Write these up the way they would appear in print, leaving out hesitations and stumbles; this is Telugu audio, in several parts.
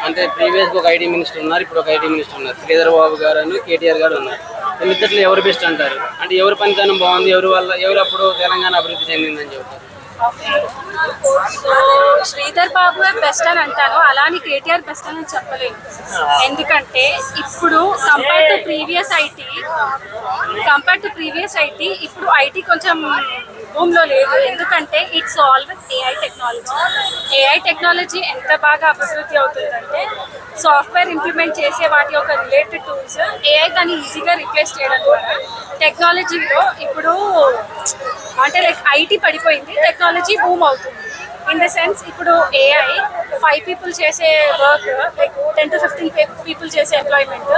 అంటే ప్రీవియస్ ఒక ఐటీ మినిస్టర్ ఉన్నారు, ఇప్పుడు ఒక ఐటీ మినిస్టర్ ఉన్నారు. శ్రీధర్ బాబు గారు కేటీఆర్ గారు ఉన్నారు. వీళ్ళిద్దరిలో ఎవరు బెస్ట్ అంటారు? అంటే ఎవరు పనితనం బాగుంది, ఎవరు అప్పుడు తెలంగాణ అభివృద్ధి చెందిందని చెబుతారు? సో శ్రీధర్ బాబు బెస్ట్ అని అంటాను, అలానే కేటీఆర్ బెస్ట్ అని చెప్పలేను. ఎందుకంటే ఇప్పుడు కంపేర్ టు ప్రీవియస్ ఐటీ ఇప్పుడు ఐటీ కొంచెం భూమిలో లేదు. ఎందుకంటే it's all with AI technology ఎంత బాగా అభివృద్ధి అవుతుందంటే సాఫ్ట్వేర్ ఇంప్లిమెంట్ చేసే వాటి యొక్క రిలేటెడ్ టూల్స్ ఏఐ దాన్ని ఈజీగా రీప్లేస్ చేయడం ద్వారా టెక్నాలజీలో ఇప్పుడు అంటే లైక్ ఐటీ పడిపోయింది, టెక్నాలజీ బూమ్ అవుతుంది. ఇన్ ద సెన్స్ ఇప్పుడు ఏఐ 5 people చేసే వర్క్ లైక్ 10 to 15 people చేసే ఎంప్లాయ్మెంట్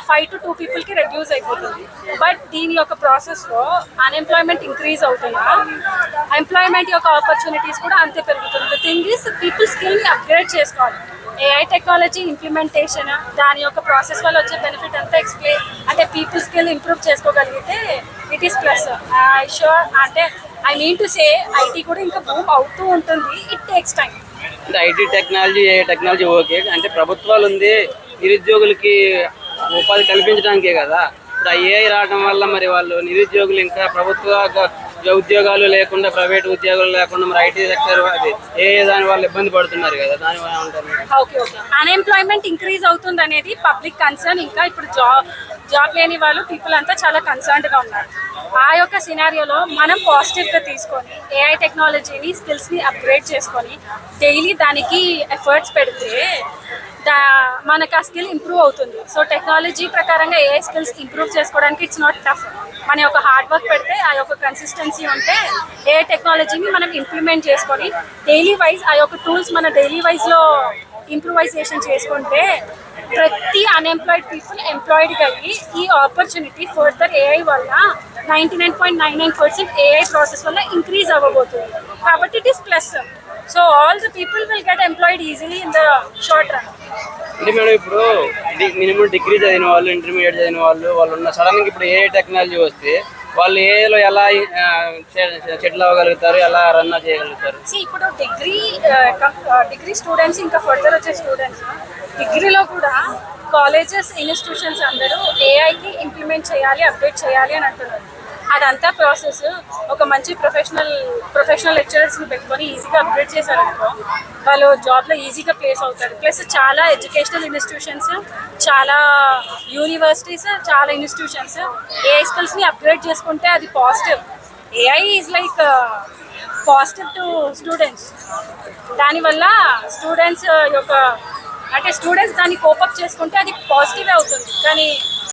5 to 2 peopleకి రెడ్యూస్ అయిపోతుంది. బట్ దీని యొక్క ప్రాసెస్లో అన్ఎంప్లాయ్మెంట్ ఇంక్రీజ్ అవుతున్నా ఎంప్లాయ్మెంట్ యొక్క ఆపర్చునిటీస్ కూడా అంతే పెరుగుతుంది. ద థింగ్ ఈస్ పీపుల్ స్కిల్ని అప్గ్రేడ్ చేసుకోవాలి. ఏఐ టెక్నాలజీ ఇంప్లిమెంటేషన్ దాని యొక్క ప్రాసెస్ వల్ల వచ్చే బెనిఫిట్ అంతా ఎక్స్ప్లెయిన్ అంటే పీపుల్ స్కిల్ ఇంప్రూవ్ చేసుకోగలిగితే it is plus. I mean to say IT కూడా ఇంకా బూమ్ అవుతూ ఉంటుంది. It takes time. అంటే ఐటీ టెక్నాలజీ, ఏ టెక్నాలజీ ఓకే, అంటే ప్రభుత్వాలు ఉంది నిరుద్యోగులకి ఉపాధి కల్పించడానికే కదా. ఇప్పుడు ఏఐ రావడం వల్ల మరి వాళ్ళు నిరుద్యోగులు ఇంకా ప్రభుత్వ ఉద్యోగాలు లేకుండా, ప్రైవేట్ ఉద్యోగాలు లేకుండా మరి ఐటీ సెక్టర్ అది దాని వాళ్ళు ఇబ్బంది పడుతున్నారు కదా, దాని వల్ల ఉంటారు. ఓకే అన్ఎంప్లాయ్మెంట్ ఇంక్రీజ్ అవుతుంది అనేది పబ్లిక్ కన్సర్న్. ఇంకా ఇప్పుడు జాబ్ లేని వాళ్ళు పీపుల్ అంతా చాలా కన్సర్న్డ్గా ఉన్నారు. ఆ యొక్క సినారియోలో మనం పాజిటివ్గా తీసుకొని ఏఐ టెక్నాలజీని స్కిల్స్ని అప్గ్రేడ్ చేసుకొని డైలీ దానికి ఎఫర్ట్స్ పెడితే మనకు ఆ స్కిల్ ఇంప్రూవ్ అవుతుంది. సో టెక్నాలజీ ప్రకారంగా ఏఐ స్కిల్స్ ఇంప్రూవ్ చేసుకోవడానికి ఇట్స్ నాట్ టఫ్. మన యొక్క హార్డ్ వర్క్ పెడితే ఆ యొక్క కన్సిస్టెన్సీ ఉంటే ఏఐ టెక్నాలజీని మనం ఇంప్లిమెంట్ చేసుకొని డైలీ వైజ్ ఆ యొక్క టూల్స్ మన డైలీ వైజ్లో ఇంప్రూవైజేషన్ చేసుకుంటే ప్రతి అన్ఎంప్లాయిడ్ పీపుల్ ఎంప్లాయిడ్గా అయ్యి ఈ ఆపర్చునిటీ ఫర్దర్ ఏఐ వల్ల 99.99% ఏఐ ప్రాసెస్ వల్ల ఇంక్రీజ్ అవ్వబోతుంది. కాబట్టి it is plus. So all the people will get employed easily in the short run. అంటే మేడం ఇప్పుడు మినిమం డిగ్రీ చదివిన వాళ్ళు, ఇంటర్మీడియట్ చదివిన వాళ్ళు ఉన్న సడన్గా ఇప్పుడు ఏఐ టెక్నాలజీ వస్తే వాళ్ళు ఏఐలో ఎలా సెటిల్ అవ్వగలుగుతారు, ఎలా రన్ చేయగలుగుతారు? ఇప్పుడు డిగ్రీ స్టూడెంట్స్ ఇంకా ఫర్దర్ వచ్చే స్టూడెంట్స్ డిగ్రీలో కూడా కాలేజెస్, ఇన్స్టిట్యూషన్స్ అందరూ ఏఐకి ఇంప్లిమెంట్ చేయాలి, అప్డేట్ చేయాలి అని అంటున్నారు. అదంతా ప్రాసెస్. ఒక మంచి ప్రొఫెషనల్ లెక్చరర్స్ని పెట్టుకొని ఈజీగా అప్డేట్ చేశారనుకో వాళ్ళు జాబ్లో ఈజీగా ప్లేస్ అవుతారు. ప్లస్ చాలా ఎడ్యుకేషనల్ ఇన్స్టిట్యూషన్స్, చాలా యూనివర్సిటీస్, చాలా ఇన్స్టిట్యూషన్స్ ఏఐ స్కిల్స్ని అప్గ్రేడ్ చేసుకుంటే అది positive. AI is like positive to students. దానివల్ల స్టూడెంట్స్ దాన్ని కోపప్ చేసుకుంటే అది పాజిటివ్ అవుతుంది. కానీ